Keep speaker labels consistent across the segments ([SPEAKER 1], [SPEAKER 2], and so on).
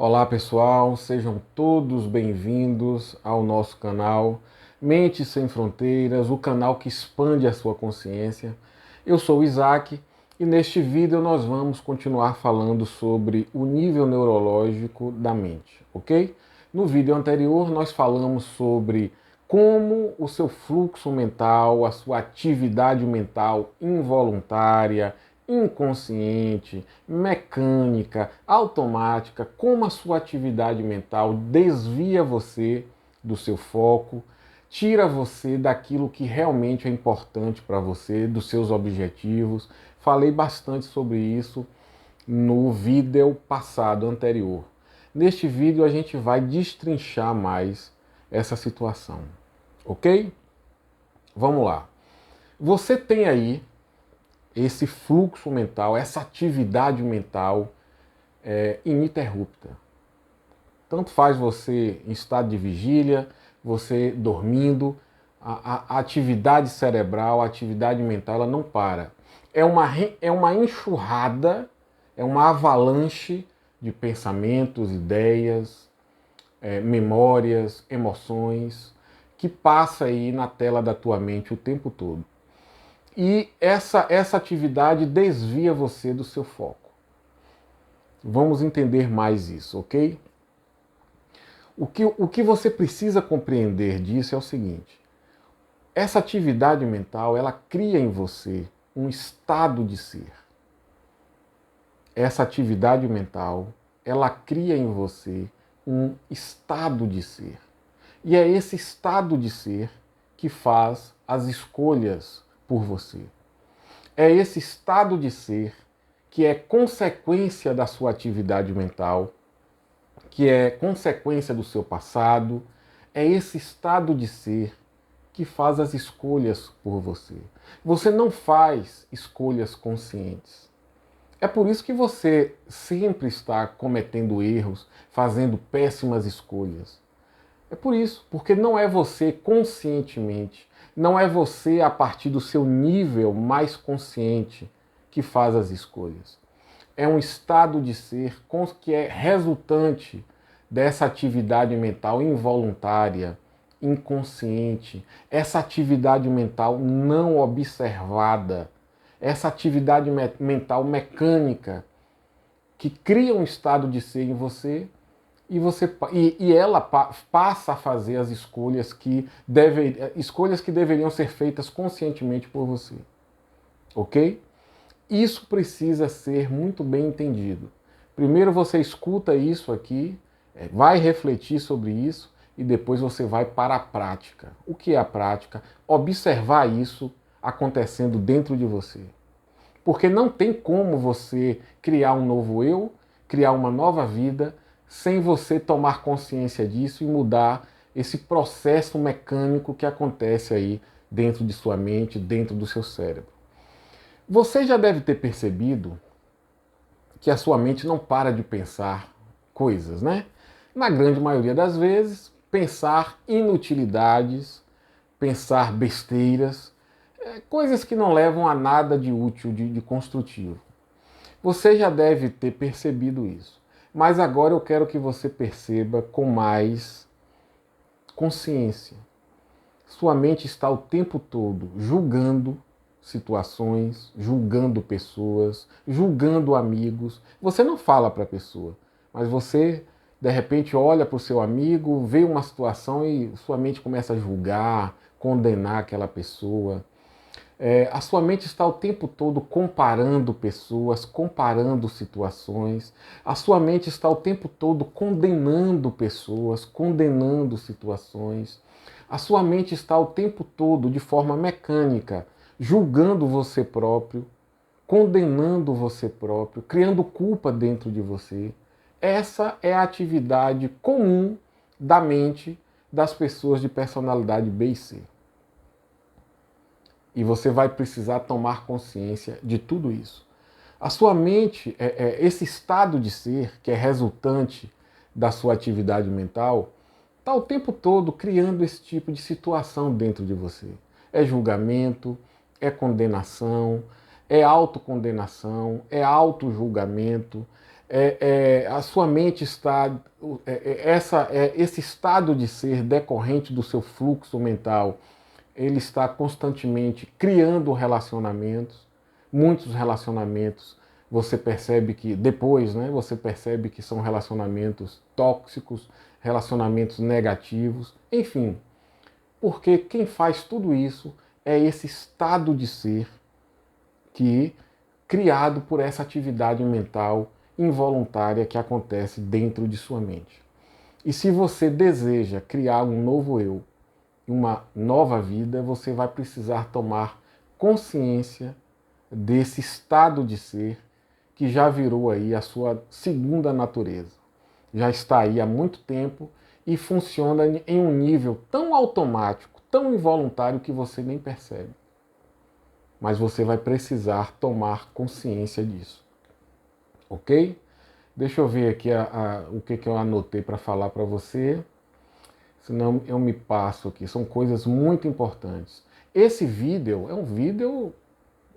[SPEAKER 1] Olá pessoal, sejam todos bem-vindos ao nosso canal Mente Sem Fronteiras, o canal que expande a sua consciência. Eu sou o Isaac e neste vídeo nós vamos continuar falando sobre o nível neurológico da mente, ok? No vídeo anterior nós falamos sobre como o seu fluxo mental, a sua atividade mental involuntária, inconsciente, mecânica, automática, como a sua atividade mental desvia você do seu foco, tira você daquilo que realmente é importante para você, dos seus objetivos. Falei bastante sobre isso no vídeo passado, anterior. Neste vídeo a gente vai destrinchar mais essa situação, ok? Vamos lá. Você tem aí esse fluxo mental, essa atividade mental ininterrupta. Tanto faz você em estado de vigília, você dormindo, a atividade cerebral, a atividade mental, ela não para. É uma enxurrada, é uma avalanche de pensamentos, ideias, memórias, emoções, que passa aí na tela da tua mente o tempo todo. E essa atividade desvia você do seu foco. Vamos entender mais isso, ok? O que você precisa compreender disso é o seguinte: essa atividade mental, ela cria em você um estado de ser. Essa atividade mental, ela cria em você um estado de ser. E é esse estado de ser que faz as escolhas por você. É esse estado de ser que é consequência da sua atividade mental, que é consequência do seu passado. É esse estado de ser que faz as escolhas por você. Você não faz escolhas conscientes. É por isso que você sempre está cometendo erros, fazendo péssimas escolhas. É por isso, porque não é você conscientemente, não é você a partir do seu nível mais consciente que faz as escolhas. É um estado de ser que é resultante dessa atividade mental involuntária, inconsciente, essa atividade mental não observada, essa atividade mental mecânica que cria um estado de ser em você e ela passa a fazer as escolhas que deveriam ser feitas conscientemente por você, ok? Isso precisa ser muito bem entendido. Primeiro você escuta isso aqui, vai refletir sobre isso e depois você vai para a prática. O que é a prática? Observar isso acontecendo dentro de você. Porque não tem como você criar um novo eu, criar uma nova vida, sem você tomar consciência disso e mudar esse processo mecânico que acontece aí dentro de sua mente, dentro do seu cérebro. Você já deve ter percebido que a sua mente não para de pensar coisas, né? Na grande maioria das vezes, pensar inutilidades, pensar besteiras, coisas que não levam a nada de útil, de construtivo. Você já deve ter percebido isso. Mas agora eu quero que você perceba com mais consciência. Sua mente está o tempo todo julgando situações, julgando pessoas, julgando amigos. Você não fala para a pessoa, mas você de repente olha para o seu amigo, vê uma situação e sua mente começa a julgar, condenar aquela pessoa. A sua mente está o tempo todo comparando pessoas, comparando situações. A sua mente está o tempo todo condenando pessoas, condenando situações. A sua mente está o tempo todo, de forma mecânica, julgando você próprio, condenando você próprio, criando culpa dentro de você. Essa é a atividade comum da mente das pessoas de personalidade B e C. E você vai precisar tomar consciência de tudo isso. A sua mente, esse estado de ser, que é resultante da sua atividade mental, está o tempo todo criando esse tipo de situação dentro de você. É julgamento, é condenação, é autocondenação, é autojulgamento, A sua mente está, esse estado de ser decorrente do seu fluxo mental, ele está constantemente criando relacionamentos, muitos relacionamentos. Você percebe que depois, né, você percebe que são relacionamentos tóxicos, relacionamentos negativos, enfim, porque quem faz tudo isso é esse estado de ser que criado por essa atividade mental involuntária que acontece dentro de sua mente. E se você deseja criar um novo eu, uma nova vida, você vai precisar tomar consciência desse estado de ser que já virou aí a sua segunda natureza. Já está aí há muito tempo e funciona em um nível tão automático, tão involuntário que você nem percebe. Mas você vai precisar tomar consciência disso. Ok? Deixa eu ver aqui o que eu anotei para falar para você. Senão eu me passo aqui. São coisas muito importantes. Esse vídeo é um vídeo,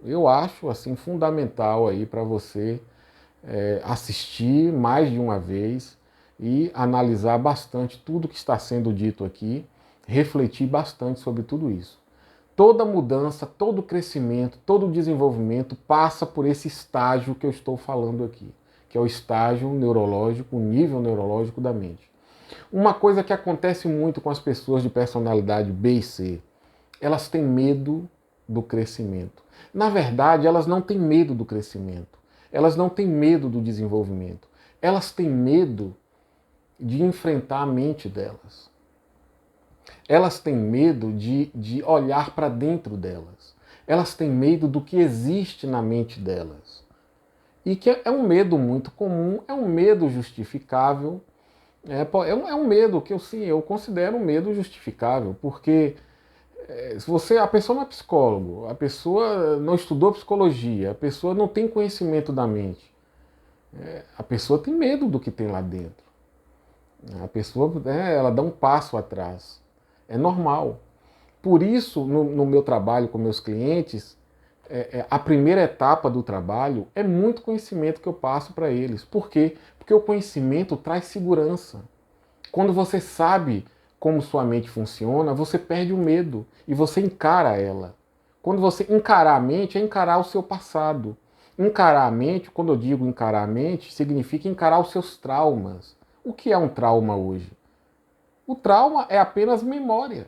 [SPEAKER 1] eu acho, assim, fundamental aí para você assistir mais de uma vez e analisar bastante tudo que está sendo dito aqui, refletir bastante sobre tudo isso. Toda mudança, todo crescimento, todo desenvolvimento passa por esse estágio que eu estou falando aqui, que é o estágio neurológico, o nível neurológico da mente. Uma coisa que acontece muito com as pessoas de personalidade B e C, elas têm medo do crescimento. Na verdade, elas não têm medo do crescimento. Elas não têm medo do desenvolvimento. Elas têm medo de enfrentar a mente delas. Elas têm medo de olhar para dentro delas. Elas têm medo do que existe na mente delas. E que é um medo muito comum, é um medo justificável. É um medo que eu considero um medo justificável, porque se a pessoa não é psicólogo, a pessoa não estudou psicologia, a pessoa não tem conhecimento da mente, a pessoa tem medo do que tem lá dentro. A pessoa ela dá um passo atrás. É normal. Por isso, no meu trabalho com meus clientes, a primeira etapa do trabalho é muito conhecimento que eu passo para eles. Por quê? Porque o conhecimento traz segurança. Quando você sabe como sua mente funciona, você perde o medo e você encara ela. Quando você encarar a mente, é encarar o seu passado. Encarar a mente, quando eu digo encarar a mente, significa encarar os seus traumas. O que é um trauma hoje? O trauma é apenas memória.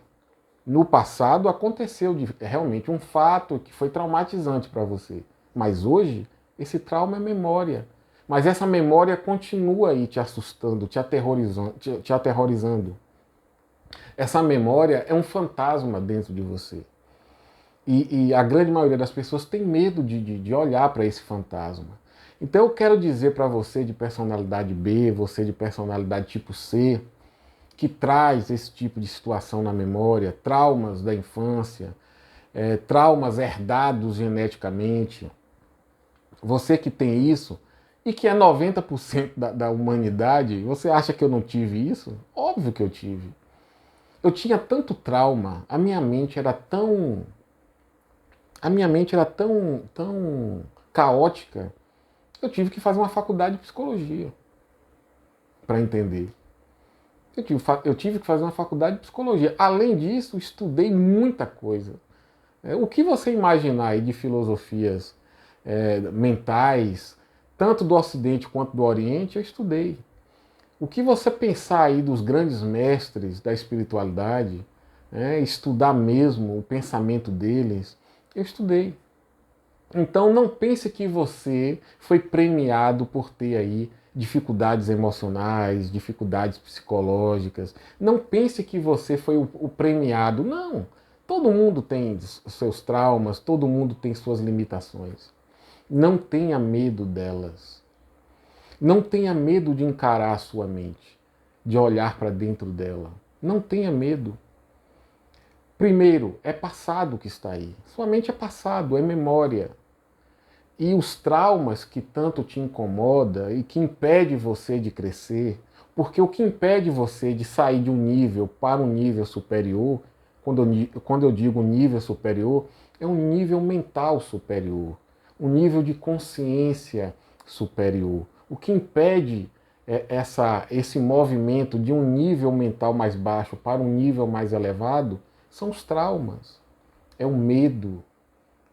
[SPEAKER 1] No passado aconteceu realmente um fato que foi traumatizante para você. Mas hoje, esse trauma é memória. Mas essa memória continua aí te assustando, te aterrorizando. Essa memória é um fantasma dentro de você. E a grande maioria das pessoas tem medo de olhar para esse fantasma. Então eu quero dizer para você de personalidade B, você de personalidade tipo C, que traz esse tipo de situação na memória, traumas da infância, traumas herdados geneticamente. Você que tem isso, e que é 90% da humanidade, você acha que eu não tive isso? Óbvio que eu tive. Eu tinha tanto trauma, a minha mente era tão tão caótica, eu tive que fazer uma faculdade de psicologia para entender. Eu tive que fazer uma faculdade de psicologia. Além disso, estudei muita coisa. O que você imaginar aí de filosofias mentais, tanto do Ocidente quanto do Oriente, eu estudei. O que você pensar aí dos grandes mestres da espiritualidade, estudar mesmo o pensamento deles, eu estudei. Então não pense que você foi premiado por ter aí dificuldades emocionais, dificuldades psicológicas. Não pense que você foi o premiado. Não. Todo mundo tem seus traumas, todo mundo tem suas limitações. Não tenha medo delas. Não tenha medo de encarar a sua mente, de olhar para dentro dela. Não tenha medo. Primeiro, é passado que está aí. Sua mente é passado, é memória. E os traumas que tanto te incomoda e que impede você de crescer, porque o que impede você de sair de um nível para um nível superior, quando eu digo nível superior, é um nível mental superior, um nível de consciência superior. O que impede esse movimento de um nível mental mais baixo para um nível mais elevado são os traumas, é o medo,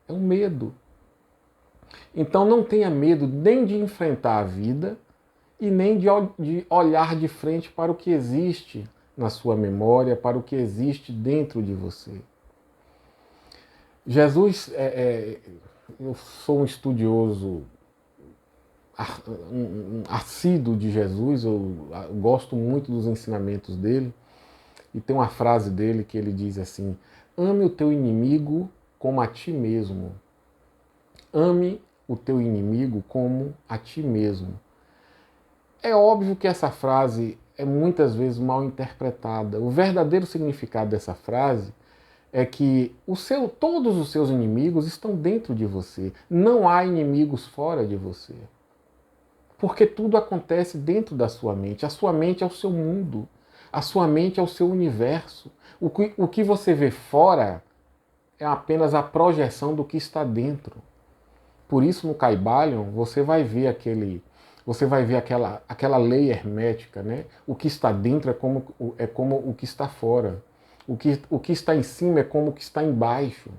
[SPEAKER 1] é o medo. Então não tenha medo nem de enfrentar a vida e nem de olhar de frente para o que existe na sua memória, para o que existe dentro de você. Jesus, eu sou um estudioso assíduo de Jesus, eu gosto muito dos ensinamentos dele, e tem uma frase dele que ele diz assim: ame o teu inimigo como a ti mesmo. Ame o teu inimigo como a ti mesmo. É óbvio que essa frase é muitas vezes mal interpretada. O verdadeiro significado dessa frase é que todos os seus inimigos estão dentro de você. Não há inimigos fora de você. Porque tudo acontece dentro da sua mente. A sua mente é o seu mundo. A sua mente é o seu universo. O que você vê fora é apenas a projeção do que está dentro. Por isso, no Kybalion, você vai ver aquela lei hermética, né? O que está dentro é como o que está fora. O que está em cima é como o que está embaixo.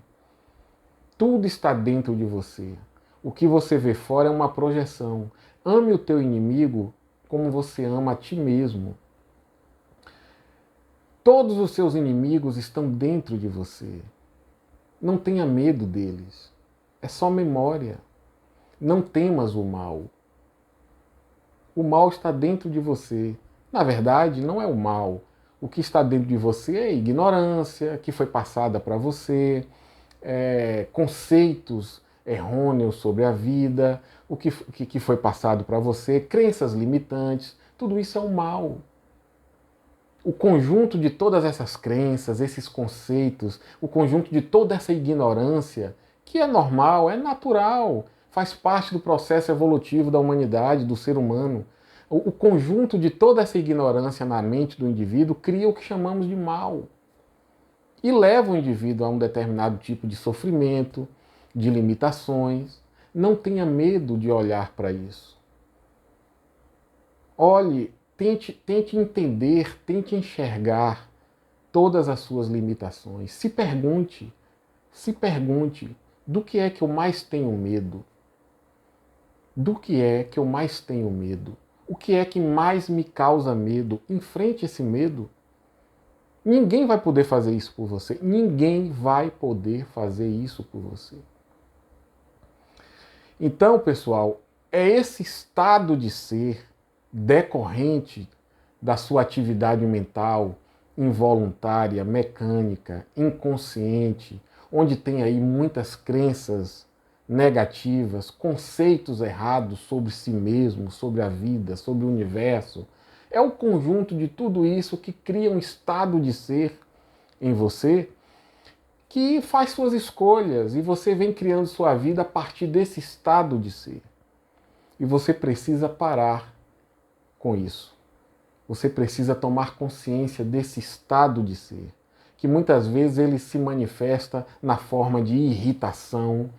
[SPEAKER 1] Tudo está dentro de você. O que você vê fora é uma projeção. Ame o teu inimigo como você ama a ti mesmo. Todos os seus inimigos estão dentro de você. Não tenha medo deles. É só memória. Não temas o mal. O mal está dentro de você. Na verdade, não é o mal. O que está dentro de você é a ignorância que foi passada para você, conceitos errôneos sobre a vida, o que foi passado para você, crenças limitantes. Tudo isso é o mal. O conjunto de todas essas crenças, esses conceitos, o conjunto de toda essa ignorância, que é normal, é natural, faz parte do processo evolutivo da humanidade, do ser humano. O conjunto de toda essa ignorância na mente do indivíduo cria o que chamamos de mal. E leva o indivíduo a um determinado tipo de sofrimento, de limitações. Não tenha medo de olhar para isso. Olhe, tente entender, tente enxergar todas as suas limitações. Se pergunte, do que é que eu mais tenho medo? Do que é que eu mais tenho medo? O que é que mais me causa medo? Enfrente esse medo. Ninguém vai poder fazer isso por você. Ninguém vai poder fazer isso por você. Então, pessoal, é esse estado de ser decorrente da sua atividade mental involuntária, mecânica, inconsciente, onde tem aí muitas crenças negativas, conceitos errados sobre si mesmo, sobre a vida, sobre o universo. É o conjunto de tudo isso que cria um estado de ser em você que faz suas escolhas e você vem criando sua vida a partir desse estado de ser. E você precisa parar com isso. Você precisa tomar consciência desse estado de ser, que muitas vezes ele se manifesta na forma de irritação,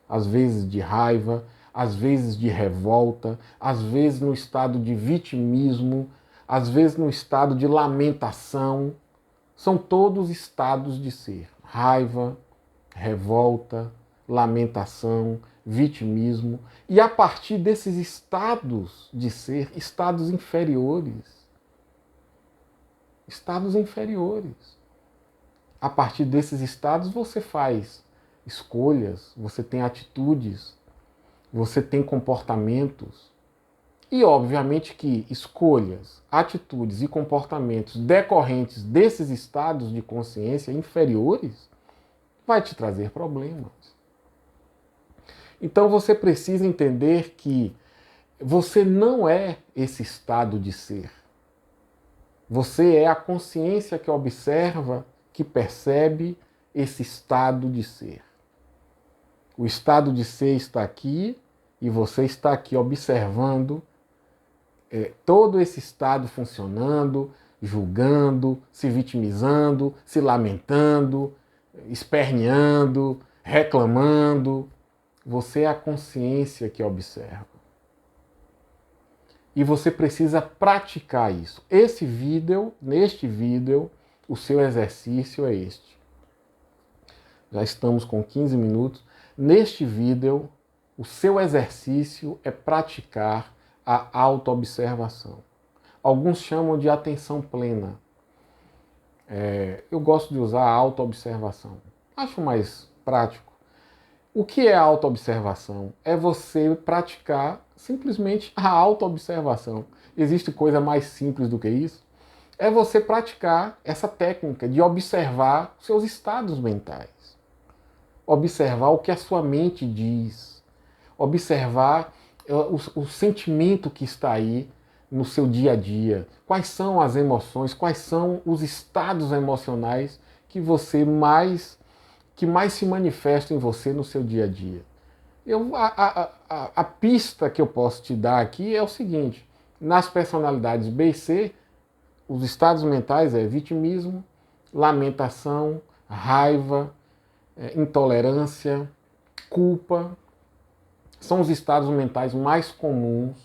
[SPEAKER 1] às vezes de raiva, às vezes de revolta, às vezes no estado de vitimismo, às vezes no estado de lamentação. São todos estados de ser. Raiva, revolta, lamentação, vitimismo. E a partir desses estados de ser, estados inferiores. Estados inferiores. A partir desses estados você faz escolhas, você tem atitudes, você tem comportamentos. E obviamente que escolhas, atitudes e comportamentos decorrentes desses estados de consciência inferiores vai te trazer problemas. Então você precisa entender que você não é esse estado de ser. Você é a consciência que observa, que percebe esse estado de ser. O estado de ser está aqui e você está aqui observando todo esse estado funcionando, julgando, se vitimizando, se lamentando, esperneando, reclamando. Você é a consciência que observa. E você precisa praticar isso. Neste vídeo, o seu exercício é este. Já estamos com 15 minutos. Neste vídeo, o seu exercício é praticar a autoobservação. Alguns chamam de atenção plena. Eu gosto de usar a autoobservação. Acho mais prático. O que é a autoobservação? É você praticar simplesmente a autoobservação. Existe coisa mais simples do que isso? É você praticar essa técnica de observar seus estados mentais. Observar o que a sua mente diz. Observar o sentimento que está aí no seu dia a dia. Quais são as emoções, quais são os estados emocionais que mais se manifesta em você no seu dia a dia. A pista que eu posso te dar aqui é o seguinte: nas personalidades B e C, os estados mentais é vitimismo, lamentação, raiva, intolerância, culpa. São os estados mentais mais comuns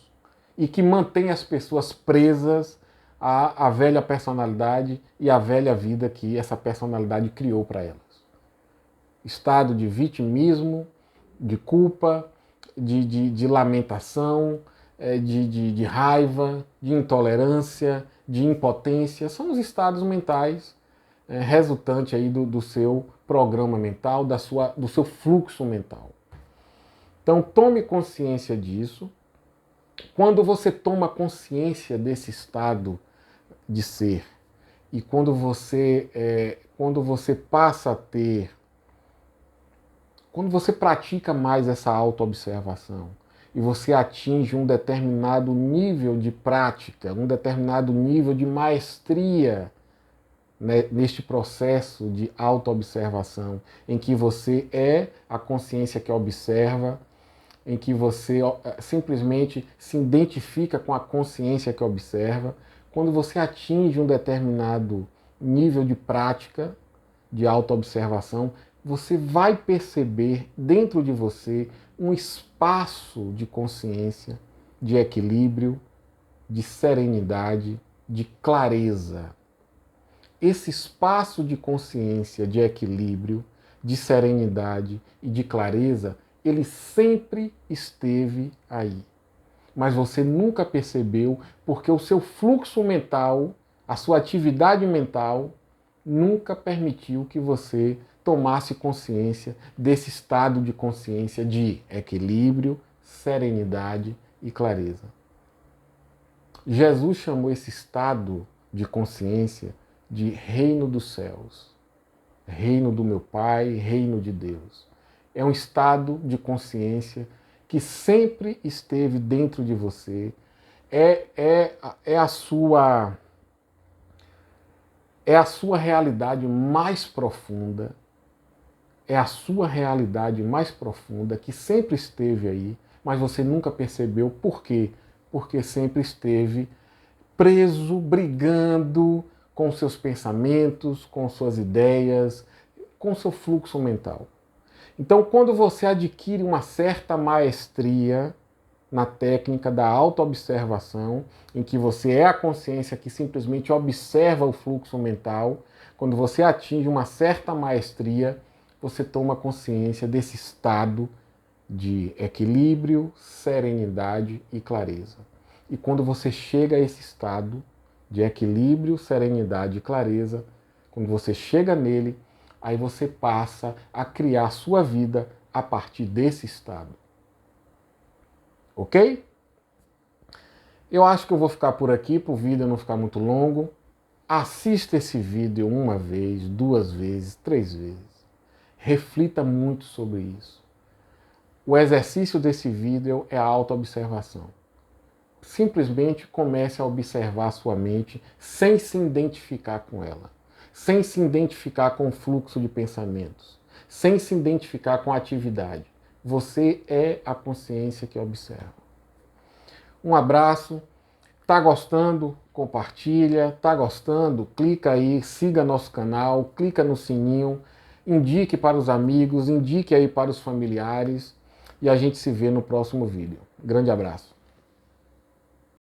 [SPEAKER 1] e que mantêm as pessoas presas à velha personalidade e à velha vida que essa personalidade criou para elas. Estado de vitimismo, de culpa, de lamentação, de raiva, de intolerância, de impotência. São os estados mentais resultantes aí do seu programa mental, do seu fluxo mental. Então tome consciência disso. Quando você toma consciência desse estado de ser e quando você passa a ter, quando você pratica mais essa autoobservação e você atinge um determinado nível de prática, um determinado nível de maestria, né, neste processo de autoobservação, em que você é a consciência que observa, em que você simplesmente se identifica com a consciência que observa, quando você atinge um determinado nível de prática, de autoobservação, você vai perceber dentro de você um espaço de consciência, de equilíbrio, de serenidade, de clareza. Esse espaço de consciência, de equilíbrio, de serenidade e de clareza, ele sempre esteve aí. Mas você nunca percebeu porque o seu fluxo mental, a sua atividade mental, nunca permitiu que você tomasse consciência desse estado de consciência de equilíbrio, serenidade e clareza. Jesus chamou esse estado de consciência de reino dos céus, reino do meu Pai, reino de Deus. É um estado de consciência que sempre esteve dentro de você, é a sua realidade mais profunda, é a sua realidade mais profunda que sempre esteve aí, mas você nunca percebeu. Por quê? Porque sempre esteve preso, brigando com seus pensamentos, com suas ideias, com seu fluxo mental. Então, quando você adquire uma certa maestria na técnica da autoobservação, em que você é a consciência que simplesmente observa o fluxo mental, quando você atinge uma certa maestria, você toma consciência desse estado de equilíbrio, serenidade e clareza. E quando você chega a esse estado de equilíbrio, serenidade e clareza, quando você chega nele, aí você passa a criar sua vida a partir desse estado. Ok? Eu acho que eu vou ficar por aqui, para o vídeo não ficar muito longo. Assista esse vídeo uma vez, 2 vezes, 3 vezes. Reflita muito sobre isso. O exercício desse vídeo é a autoobservação. Simplesmente comece a observar a sua mente sem se identificar com ela, sem se identificar com o fluxo de pensamentos, sem se identificar com a atividade. Você é a consciência que observa. Um abraço. Tá gostando? Compartilha. Tá gostando? Clica aí, siga nosso canal, clica no sininho, indique para os amigos, indique aí para os familiares e a gente se vê no próximo vídeo. Grande abraço.